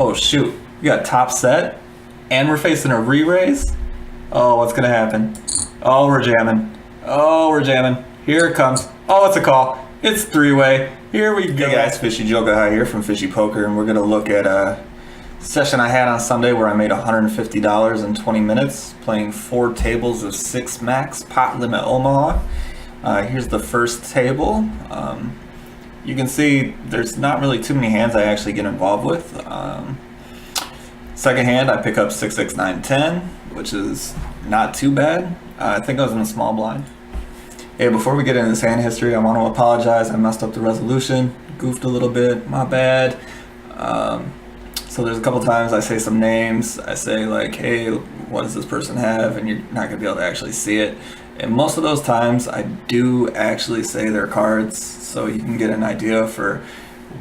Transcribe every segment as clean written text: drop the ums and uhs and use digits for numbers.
Oh shoot, we got top set, and we're facing a re-raise. Oh, what's gonna happen? Oh, we're jamming. Oh, we're jamming. Here it comes. Oh, it's a call. It's three-way. Here we go. Hey guys, Fishy Poker Academy here from Fishy Poker, and we're gonna look at a session I had on Sunday where I made $150 in 20 minutes, playing 4 tables of 6 max, pot limit Omaha. Here's the first table. You can see there's not really too many hands I actually get involved with. Second hand, I pick up 6, 6, 9, 10, which is not too bad. I think I was in a small blind. Hey, before we get into this hand history, I want to apologize. I messed up the resolution, goofed a little bit, my bad. So there's a couple times I say some names. I say like, hey, what does this person have? And you're not gonna be able to actually see it. And most of those times I do actually say their cards, so you can get an idea for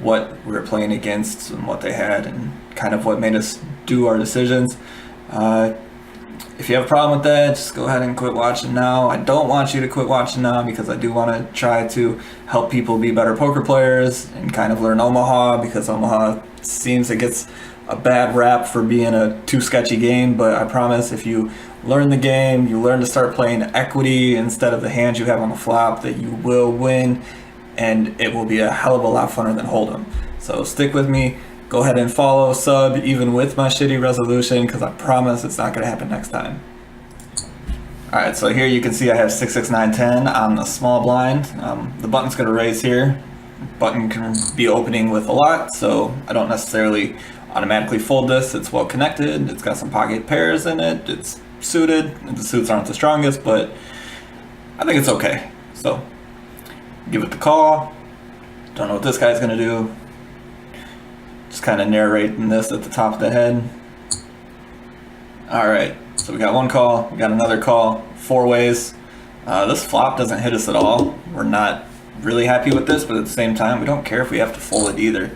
what we were playing against and what they had and kind of what made us do our decisions. If you have a problem with that, just go ahead and quit watching now. I don't want you to quit watching now because I do want to try to help people be better poker players and kind of learn Omaha, because Omaha seems it gets a bad rap for being a too sketchy game, but I promise if you learn the game, you learn to start playing equity instead of the hands you have on the flop, that you will win, and it will be a hell of a lot funner than holdem. So stick with me. Go ahead and follow, sub, even with my shitty resolution, because I promise it's not going to happen next time. Alright, so here you can see I have 6, 6, 9, 10 on the small blind. The button's going to raise here. Button can be opening with a lot, so I don't necessarily automatically fold this. It's well connected, it's got some pocket pairs in it, it's suited, the suits aren't the strongest, but I think it's okay. So, give it the call. Don't know what this guy's going to do. Just kind of narrating this at the top of the head. Alright, so we got one call, we got another call, 4 ways. This flop doesn't hit us at all. We're not really happy with this, but at the same time, we don't care if we have to fold it either.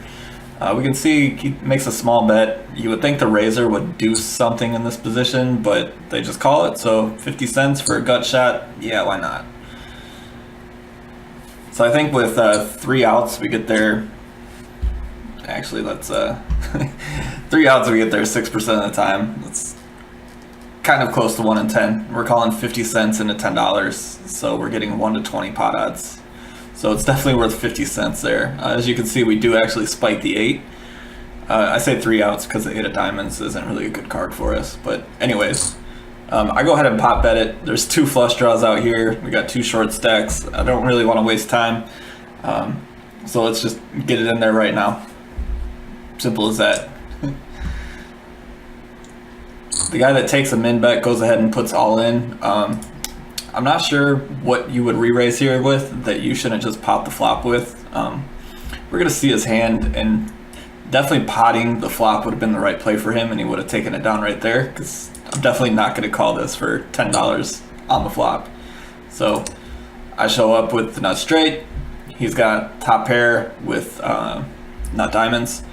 We can see he makes a small bet. You would think the raiser would do something in this position, but they just call it, so 50 cents for a gut shot, yeah, why not? So I think with 3 outs, we get there. Actually, let's 3 outs, we get there 6% of the time. That's kind of close to 1 in 10. We're calling 50 cents into $10, so we're getting 1 to 20 pot odds. So it's definitely worth 50 cents there. As you can see, we do actually spike the 8. I say 3 outs because the 8 of diamonds isn't really a good card for us. But anyways, I go ahead and pop bet it. There's 2 flush draws out here. We got 2 short stacks. I don't really want to waste time. So let's just get it in there right now. Simple as that. The guy that takes a min bet goes ahead and puts all in. I'm not sure what you would re-raise here with that you shouldn't just pop the flop with. We're going to see his hand, and definitely potting the flop would have been the right play for him, and he would have taken it down right there, because I'm definitely not going to call this for $10 on the flop. So I show up with the nut straight. He's got top pair with nut diamonds.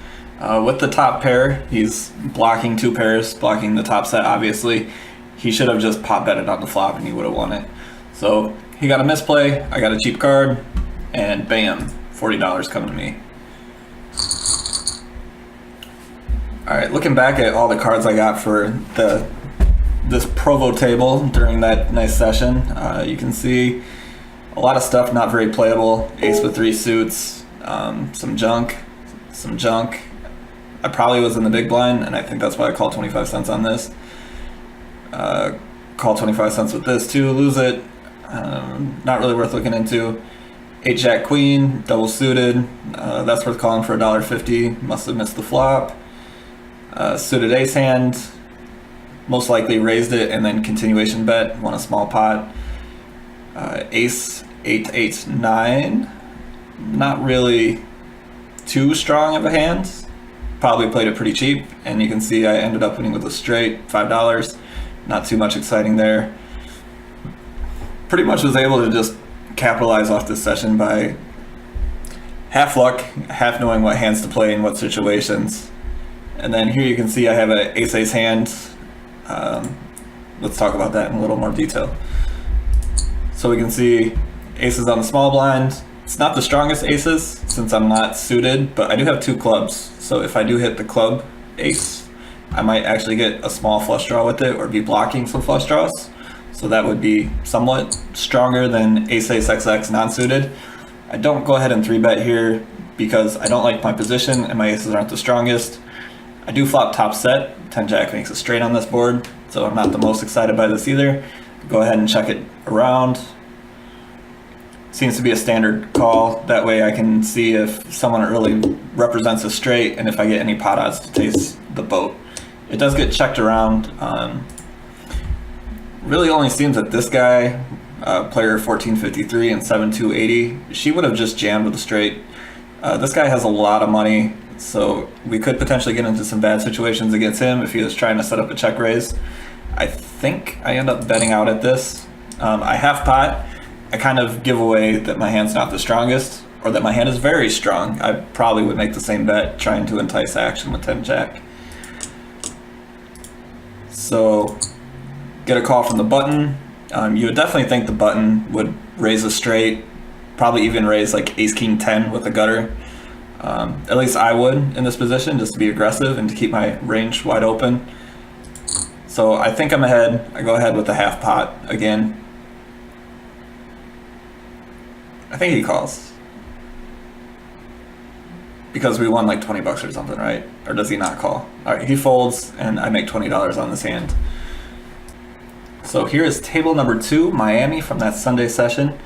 With the top pair, he's blocking 2 pairs, blocking the top set, obviously. He should have just pop betted on the flop and he would have won it. So he got a misplay, I got a cheap card, and bam, $40 coming to me. Alright, looking back at all the cards I got for this Provo table during that nice session, you can see a lot of stuff not very playable. Ace with 3 suits, some junk. I probably was in the big blind, and I think that's why I called 25 cents on this. Call 25 cents with this too, lose it. Not really worth looking into. 8 jack queen, double suited. That's worth calling for $1.50. Must have missed the flop. Suited ace hand. Most likely raised it and then continuation bet. Won a small pot. Ace 8, 8, 9. Not really too strong of a hand. Probably played it pretty cheap, and you can see I ended up winning with a straight, $5. Not too much exciting there. Pretty much was able to just capitalize off this session by half luck, half knowing what hands to play in what situations. And then here you can see I have an ace-ace hand. Let's talk about that in a little more detail. So we can see aces on the small blind. It's not the strongest aces since I'm not suited, but I do have 2 clubs. So if I do hit the club ace, I might actually get a small flush draw with it or be blocking some flush draws. So that would be somewhat stronger than ace XX non-suited. I don't go ahead and 3-bet here because I don't like my position and my aces aren't the strongest. I do flop top set. 10-jack makes a straight on this board, so I'm not the most excited by this either. Go ahead and check it around. Seems to be a standard call. That way I can see if someone early represents a straight and if I get any pot odds to taste the boat. It does get checked around. Really only seems that this guy, player 1453 and 7280, she would have just jammed with a straight. This guy has a lot of money, so we could potentially get into some bad situations against him if he was trying to set up a check raise. I think I end up betting out at this. I half pot. I kind of give away that my hand's not the strongest, or that my hand is very strong. I probably would make the same bet trying to entice action with 10-jack. So, get a call from the button. You would definitely think the button would raise a straight, probably even raise like ace-king-10 with a gutter. At least I would in this position, just to be aggressive and to keep my range wide open. So I think I'm ahead. I go ahead with the half pot again. I think he calls. Because we won like 20 bucks or something, right? Or does he not call? All right, he folds and I make $20 on this hand. So here is table number 2, Miami, from that Sunday session.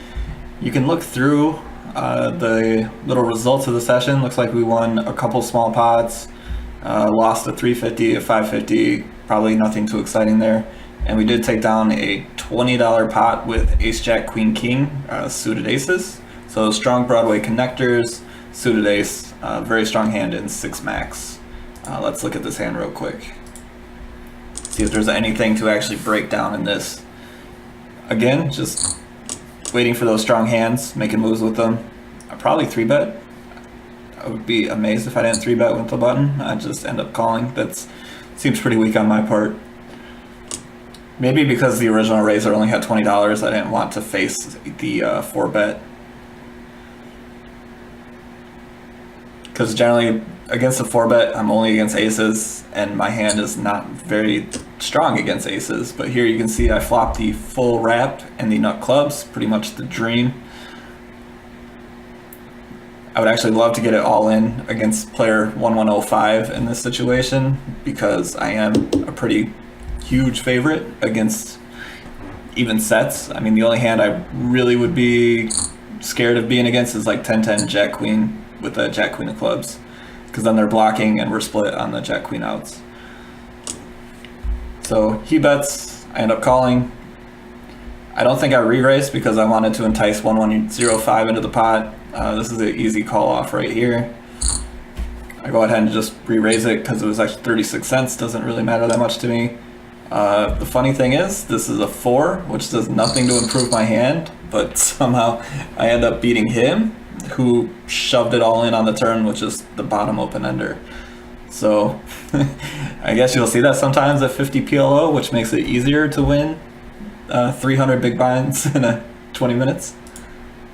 You can look through the little results of the session. Looks like we won a couple small pots, lost a 350, a 550, probably nothing too exciting there. And we did take down a $20 pot with ace, jack, queen, king, suited aces. So strong Broadway connectors, suited ace, very strong hand in 6 max. Let's look at this hand real quick. See if there's anything to actually break down in this. Again, just waiting for those strong hands, making moves with them. I probably 3-bet. I would be amazed if I didn't 3-bet with the button. I'd just end up calling. That seems pretty weak on my part. Maybe because the original raiser only had $20, I didn't want to face the 4-bet. Because generally, against the 4-bet, I'm only against aces, and my hand is not very strong against aces. But here you can see I flopped the full wrap and the nut clubs, pretty much the dream. I would actually love to get it all in against player 1105 in this situation, because I am a pretty huge favorite against even sets. I mean, the only hand I really would be scared of being against is like 10-10 jack queen with a jack queen of clubs, because then they're blocking and we're split on the jack queen outs. So he bets, I end up calling. I don't think I re-raised because I wanted to entice 1105 into the pot. This is an easy call off right here. I go ahead and just re-raise it because it was actually 36 cents, doesn't really matter that much to me. The funny thing is, this is a 4, which does nothing to improve my hand, but somehow I end up beating him, who shoved it all in on the turn, which is the bottom open-ender. So I guess you'll see that sometimes at 50 PLO, which makes it easier to win 300 big blinds in 20 minutes.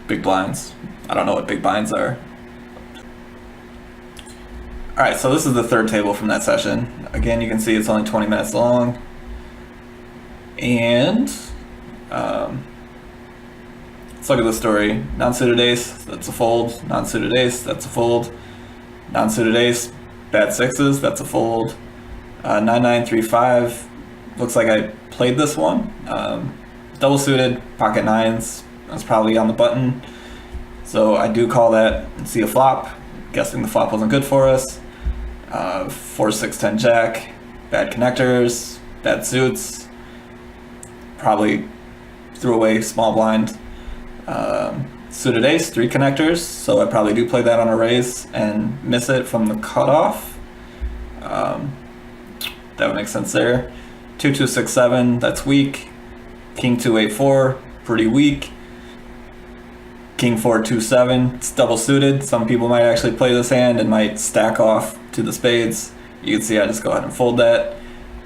Big blinds. I don't know what big blinds are. Alright, so this is the third table from that session. Again, you can see it's only 20 minutes long. And let's look at the story. Non-suited ace, that's a fold. Non-suited ace, that's a fold. Non-suited ace, bad sixes, that's a fold. 9935, looks like I played this one. Double suited, pocket nines, that's probably on the button. So I do call that and see a flop. Guessing the flop wasn't good for us. 4, 6, 10 jack, bad connectors, bad suits. Probably threw away small blind. Suited ace, 3 connectors, so I probably do play that on a raise and miss it from the cutoff. That would make sense there. 2, 2, 6, 7, that's weak. King 2, 8, 4, pretty weak. King 4, 2, 7, it's double suited. Some people might actually play this hand and might stack off to the spades. You can see I just go ahead and fold that.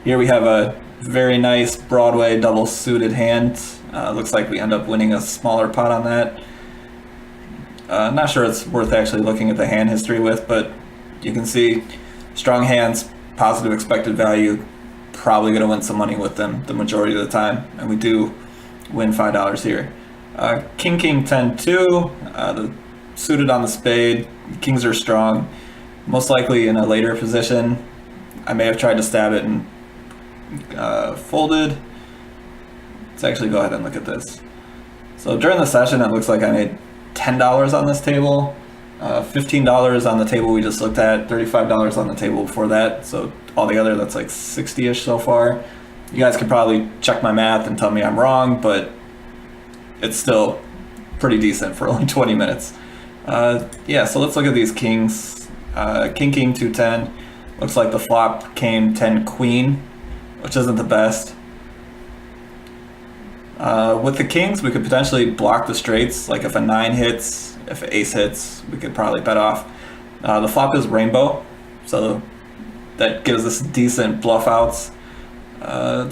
Here we have a very nice Broadway double suited hand. Looks like we end up winning a smaller pot on that. Not sure it's worth actually looking at the hand history with, but you can see strong hands positive expected value, probably going to win some money with them the majority of the time, and we do win $5 here. King, king, 10, 2, the suited on the spade, kings are strong, most likely in a later position. I may have tried to stab it and folded. Let's actually go ahead and look at this. So during the session, it looks like I made $10 on this table, $15 on the table we just looked at, $35 on the table before that. So altogether, that's like 60-ish so far. You guys could probably check my math and tell me I'm wrong, but it's still pretty decent for only 20 minutes. Yeah, so let's look at these kings. King, king, 210. Looks like the flop came 10 queen, which isn't the best. With the kings, we could potentially block the straights. Like if a 9 hits, if an ace hits, we could probably bet off. The flop is rainbow, so that gives us decent bluff outs. So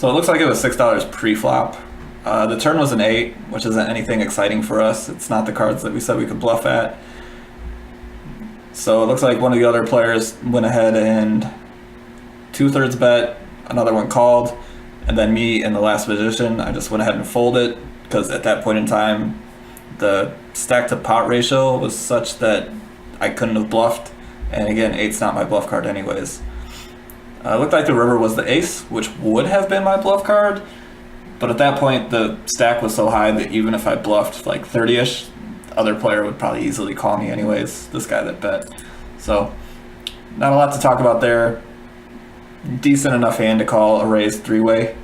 it looks like it was $6 pre-flop. The turn was an 8, which isn't anything exciting for us. It's not the cards that we said we could bluff at. So it looks like one of the other players went ahead and 2/3 bet, another one called, and then me in the last position, I just went ahead and folded because at that point in time, the stack to pot ratio was such that I couldn't have bluffed. And again, 8's not my bluff card anyways. It looked like the river was the ace, which would have been my bluff card. But at that point, the stack was so high that even if I bluffed like 30-ish, the other player would probably easily call me anyways, this guy that bet. So, not a lot to talk about there. Decent enough hand to call a raised 3-way.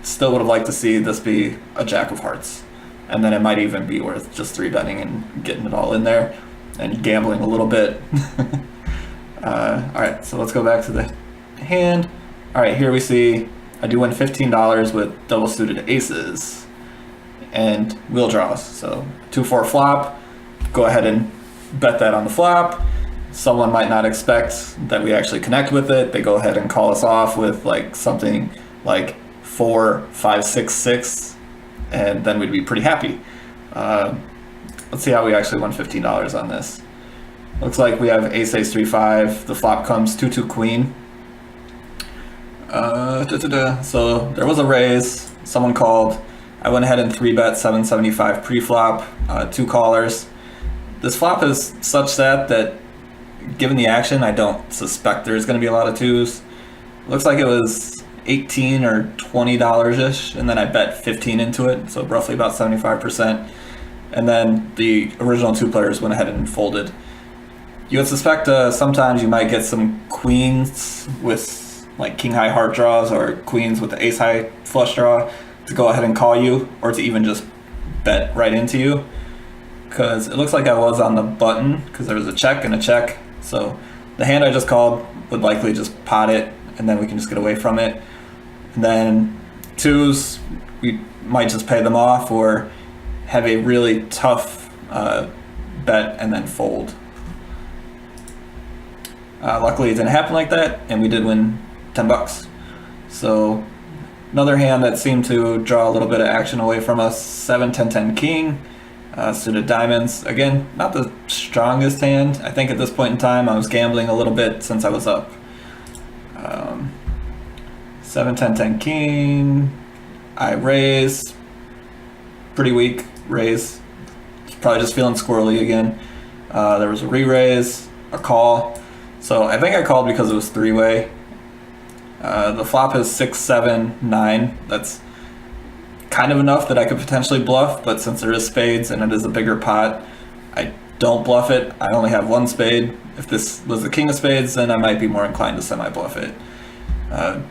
Still would have liked to see this be a jack of hearts. And then it might even be worth just 3-betting and getting it all in there and gambling a little bit. Alright, so let's go back to the hand. Alright, here we see I do win $15 with double suited aces and wheel draws. So 2-4 flop, go ahead and bet that on the flop. Someone might not expect that we actually connect with it. They go ahead and call us off with like something like 4, 5, 6, 6, and then we'd be pretty happy. Let's see how we actually won $15 on this. Looks like we have ace, ace, 3, 5. The flop comes 2, 2, queen. So there was a raise. Someone called. I went ahead and 3-bet 775 pre-flop. 2 callers. This flop is such that given the action, I don't suspect there's going to be a lot of 2s. Looks like it was $18 or $20-ish, and then I bet 15 into it, so roughly about 75%. And then the original 2 players went ahead and folded. You would suspect sometimes you might get some queens with like king high heart draws or queens with the ace high flush draw to go ahead and call you, or to even just bet right into you. Because it looks like I was on the button because there was a check and a check. So the hand I just called would likely just pot it, and then we can just get away from it. And then 2s, we might just pay them off or have a really tough bet and then fold. Luckily it didn't happen like that, and we did win $10. So another hand that seemed to draw a little bit of action away from us, 7, 10, 10 king, suited diamonds. Again, not the strongest hand. I think at this point in time I was gambling a little bit since I was up. 7, 10, 10 king, I raise, pretty weak raise, probably just feeling squirrely again. There was a re-raise, a call, so I think I called because it was 3-way. The flop is 6, 7, 9. That's kind of enough that I could potentially bluff, but since there is spades and it is a bigger pot, I don't bluff it. I only have 1 spade. If this was the king of spades, then I might be more inclined to semi-bluff it.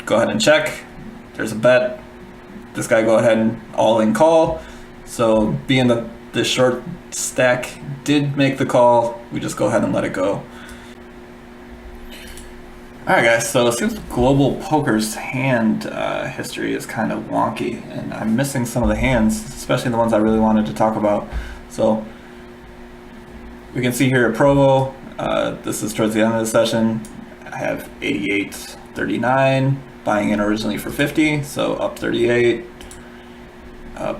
Go ahead and check. There's a bet. This guy go ahead and all-in call. So being that this short stack did make the call, we just go ahead and let it go. Alright guys, so it seems Global Poker's hand history is kind of wonky, and I'm missing some of the hands, especially the ones I really wanted to talk about. So we can see here at Provo, this is towards the end of the session, I have 88, 39, buying in originally for 50, so up 38.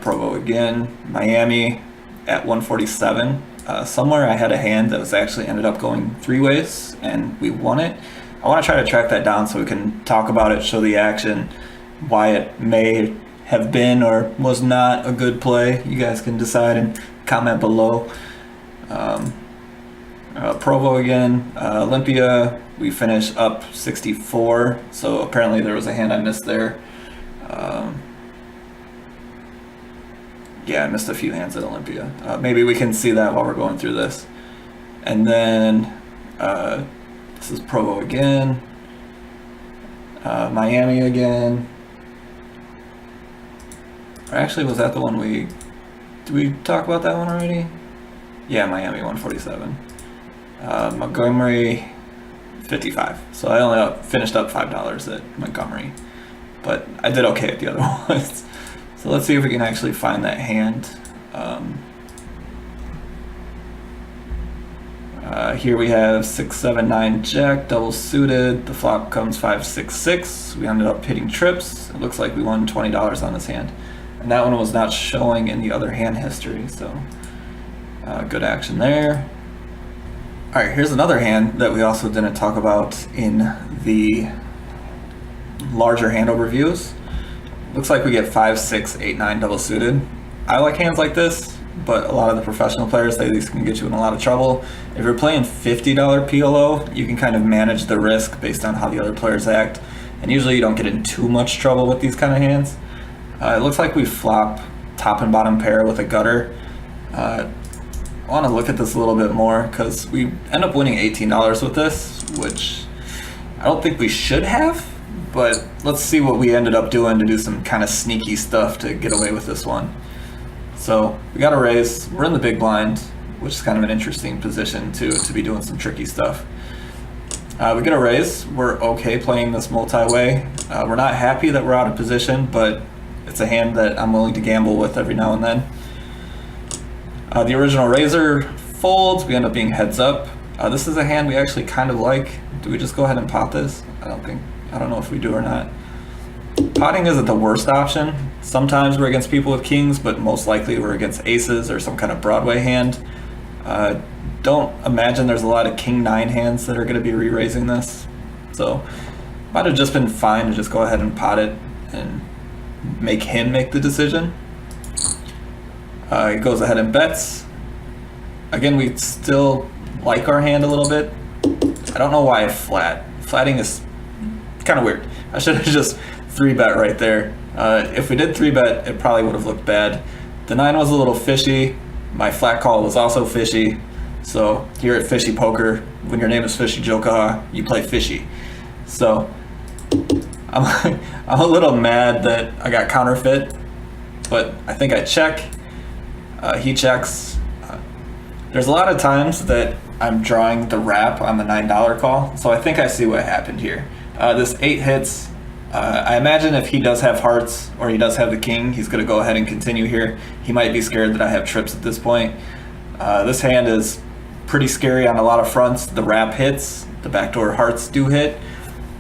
Provo again, Miami at 147, somewhere I had a hand that was actually ended up going 3 ways and we won it. I want to try to track that down so we can talk about it, show the action, why it may have been or was not a good play. You guys can decide and comment below. Provo again, Olympia, we finished up 64, so apparently there was a hand I missed there. Yeah, I missed a few hands at Olympia. Maybe we can see that while we're going through this. And then this is Provo again, Miami again. Or actually, was that the one did we talk about that one already? Yeah, Miami 147. Montgomery 55. So I only finished up $5 at Montgomery, but I did okay at the other ones. So let's see if we can actually find that hand. Here we have 6-7-9 Jack, double suited. The flop comes 5-6-6. We ended up hitting trips. It looks like we won $20 on this hand. And that one was not showing in the other hand history, so good action there. All right, here's another hand that we also didn't talk about in the larger hand overviews. Looks like we get 5-6-8-9 double suited. I like hands like this, but a lot of the professional players say these can get you in a lot of trouble. If you're playing $50 PLO, you can kind of manage the risk based on how the other players act, and usually you don't get in too much trouble with these kind of hands. It looks like we flop top and bottom pair with a gutter. I want to look at this a little bit more because we end up winning $18 with this, which I don't think we should have, but let's see what we ended up doing to do some kind of sneaky stuff to get away with this one. So we got a raise. We're in the big blind, which is kind of an interesting position to be doing some tricky stuff. We get a raise. We're okay playing this multi-way. We're not happy that we're out of position, but it's a hand that I'm willing to gamble with every now and then. The original raiser folds. We end up being heads up. This is a hand we actually kind of like. Do we just go ahead and pot this? I don't know if we do or not. Potting isn't the worst option. Sometimes we're against people with kings, but most likely we're against aces or some kind of Broadway hand. Don't imagine there's a lot of king-9 hands that are going to be re-raising this. So might have just been fine to just go ahead and pot it and make him make the decision. He goes ahead and bets. Again, we still like our hand a little bit. I don't know why I flat. Flatting is kind of weird. I should have just 3-bet right there. If we did 3-bet, it probably would have looked bad. The 9 was a little fishy. My flat call was also fishy. So here at Fishy Poker, when your name is Fishy Jokaha, you play fishy. So I'm a little mad that I got counterfeit, but I think I check. He checks. There's a lot of times that I'm drawing the wrap on the $9 call, so I think I see what happened here. This 8 hits. I imagine if he does have hearts or he does have the king, he's going to go ahead and continue here. He might be scared that I have trips at this point. This hand is pretty scary on a lot of fronts. The wrap hits. The backdoor hearts do hit.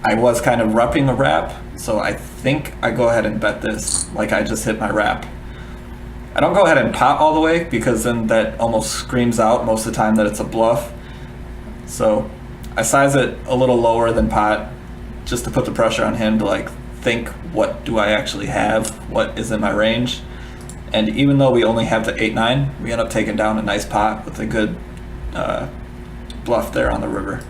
I was kind of repping the wrap, so I think I go ahead and bet this like I just hit my wrap. I don't go ahead and pot all the way because then that almost screams out most of the time that it's a bluff. So I size it a little lower than pot just to put the pressure on him to like think, what do I actually have? What is in my range? And even though we only have the 8-9, we end up taking down a nice pot with a good bluff there on the river.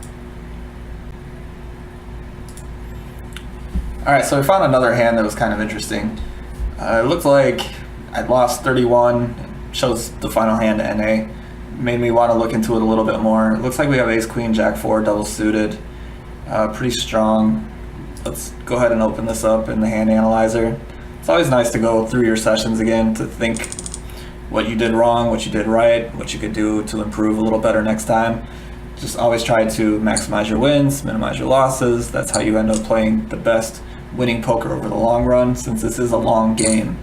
All right, so we found another hand that was kind of interesting. It looked like I'd lost 31, shows the final hand to NA. Made me want to look into it a little bit more. It looks like we have ace, queen, jack, 4, double suited. Pretty strong. Let's go ahead and open this up in the hand analyzer. It's always nice to go through your sessions again to think what you did wrong, what you did right, what you could do to improve a little better next time. Just always try to maximize your wins, minimize your losses. That's how you end up playing the best winning poker over the long run, since this is a long game.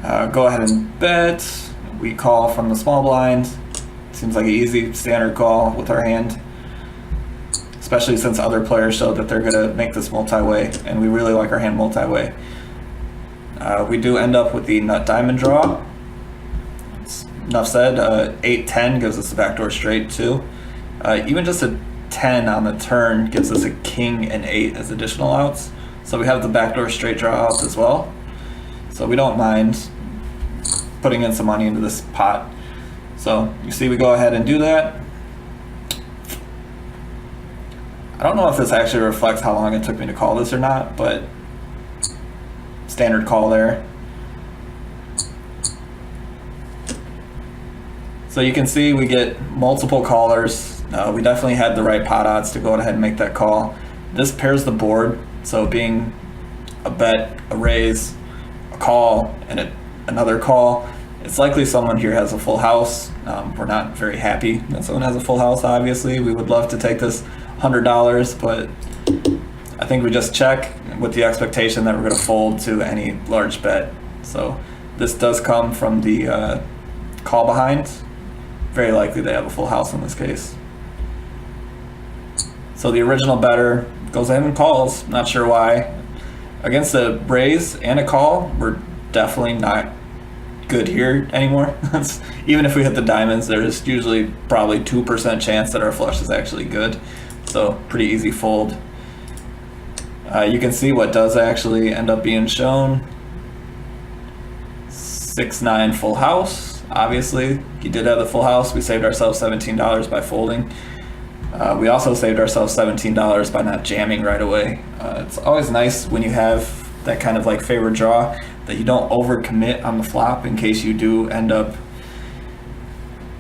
Go ahead and bet. We call from the small blind. Seems like an easy standard call with our hand, especially since other players showed that they're gonna make this multi-way, and we really like our hand multi-way. We do end up with the nut diamond draw. Let's enough said. 8-10 gives us a backdoor straight too. Even just a 10 on the turn gives us a king and 8 as additional outs. So we have the backdoor straight draw out as well. So we don't mind putting in some money into this pot. So you see we go ahead and do that. I don't know if this actually reflects how long it took me to call this or not, but standard call there. So you can see we get multiple callers. We definitely had the right pot odds to go ahead and make that call. This pairs the board, so being a bet, a raise, a call, and another call, it's likely someone here has a full house. We're not very happy that someone has a full house, obviously. We would love to take this $100, but I think we just check with the expectation that we're going to fold to any large bet. So this does come from the call behind. Very likely they have a full house in this case. So the original better goes ahead and calls. Not sure why. Against a raise and a call, we're definitely not good here anymore. Even if we hit the diamonds, there's usually probably 2% chance that our flush is actually good. So pretty easy fold. You can see what does actually end up being shown. 6-9 full house. Obviously, he did have the full house. We saved ourselves $17 by folding. We also saved ourselves $17 by not jamming right away. It's always nice when you have that kind of like favorite draw that you don't overcommit on the flop in case you do end up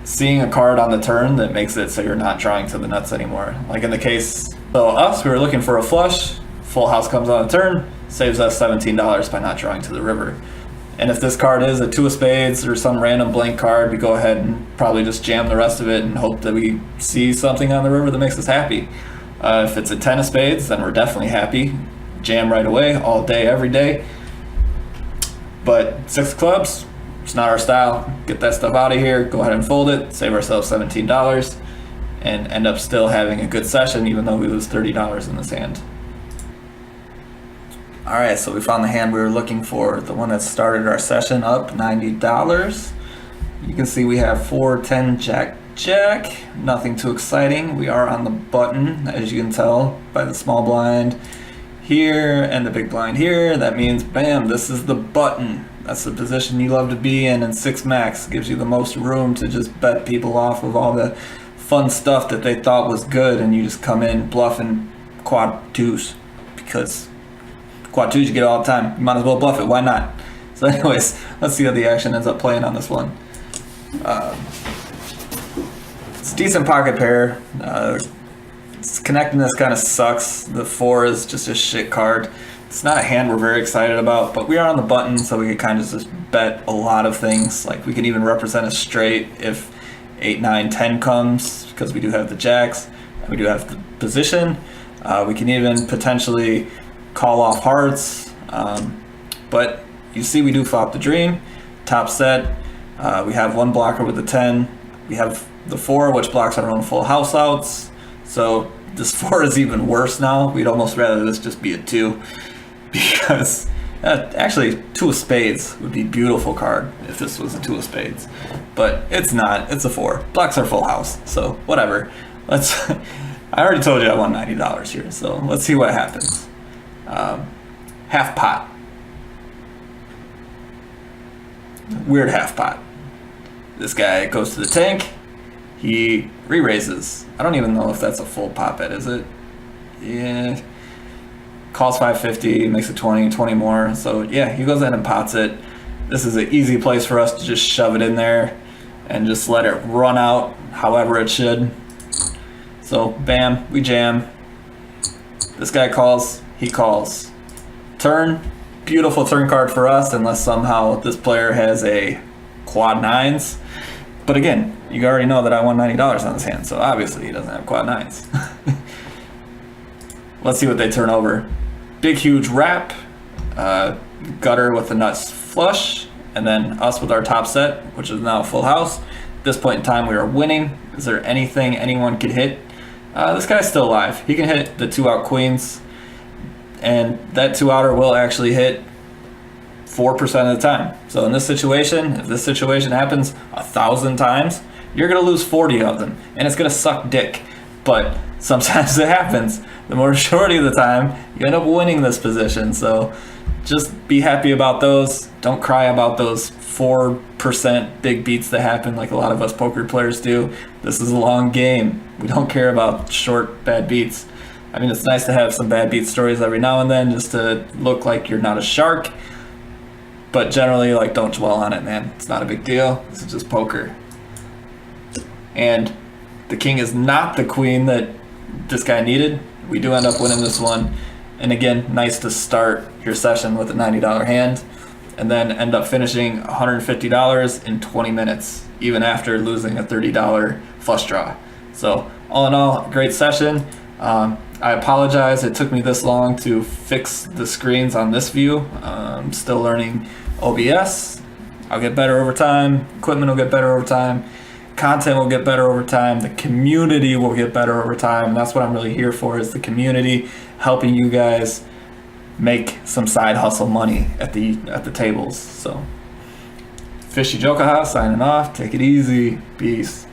seeing a card on the turn that makes it so you're not drawing to the nuts anymore. Like in the case of us, we were looking for a flush, full house comes on the turn, saves us $17 by not drawing to the river. And if this card is a 2 of spades or some random blank card, we go ahead and probably just jam the rest of it and hope that we see something on the river that makes us happy. If it's a 10 of spades, then we're definitely happy. Jam right away, all day, every day. But 6 of clubs, it's not our style. Get that stuff out of here, go ahead and fold it, save ourselves $17, and end up still having a good session even though we lose $30 in this hand. Alright, so we found the hand we were looking for, the one that started our session up, $90. You can see we have 4, 10, Jack, Jack. Nothing too exciting. We are on the button, as you can tell by the small blind here and the big blind here. That means, bam, this is the button. That's the position you love to be in, and 6 max gives you the most room to just bet people off of all the fun stuff that they thought was good, and you just come in bluffing quad 2s, because quad 2s you get all the time. You might as well bluff it. Why not? So anyways, let's see how the action ends up playing on this one. It's a decent pocket pair. Connecting this kind of sucks. The 4 is just a shit card. It's not a hand we're very excited about, but we are on the button, so we could kind of just bet a lot of things. Like we can even represent a straight if 8, 9, 10 comes, because we do have the jacks, and we do have the position. We can even potentially call off hearts, but you see we do flop the dream, top set. We have one blocker with the 10. We have the 4, which blocks our own full house outs. So this 4 is even worse now. We'd almost rather this just be a 2, because actually 2 of spades would be a beautiful card if this was a 2 of spades, but it's not. It's a 4. Blocks our full house, so whatever. Let's. I already told you I won $90 here, so let's see what happens. Half pot. Weird half pot. This guy goes to the tank. He re-raises. I don't even know if that's a full pot bet, is it? Yeah. Calls 550, makes it 20, 20 more. So yeah, he goes in and pots it. This is an easy place for us to just shove it in there and just let it run out however it should. So bam, we jam. This guy calls, he calls. Turn, beautiful turn card for us, unless somehow this player has a quad 9s. But again, you already know that I won $90 on this hand, so obviously he doesn't have quad 9s. Let's see what they turn over. Big, huge wrap, gutter with the nuts flush, and then us with our top set, which is now a full house. At this point in time, we are winning. Is there anything anyone could hit? This guy's still alive. He can hit the 2 out queens, and that 2 outer will actually hit. 4% of the time. So in this situation, if this situation happens 1,000 times, you're gonna lose 40 of them, and it's gonna suck dick. But sometimes it happens. The majority of the time, you end up winning this position. So just be happy about those. Don't cry about those 4% big beats that happen like a lot of us poker players do. This is a long game. We don't care about short, bad beats. I mean, it's nice to have some bad beat stories every now and then just to look like you're not a shark. But generally, like, don't dwell on it, man. It's not a big deal. This is just poker. And the king is not the queen that this guy needed. We do end up winning this one. And again, nice to start your session with a $90 hand and then end up finishing $150 in 20 minutes, even after losing a $30 flush draw. So all in all, great session. I apologize it took me this long to fix the screens on this view. I'm still learning OBS. I'll get better over time. Equipment will get better over time. Content will get better over time. The community will get better over time. And that's what I'm really here for, is the community, helping you guys make some side hustle money at the tables. So Fishy Poker signing off. Take it easy. Peace.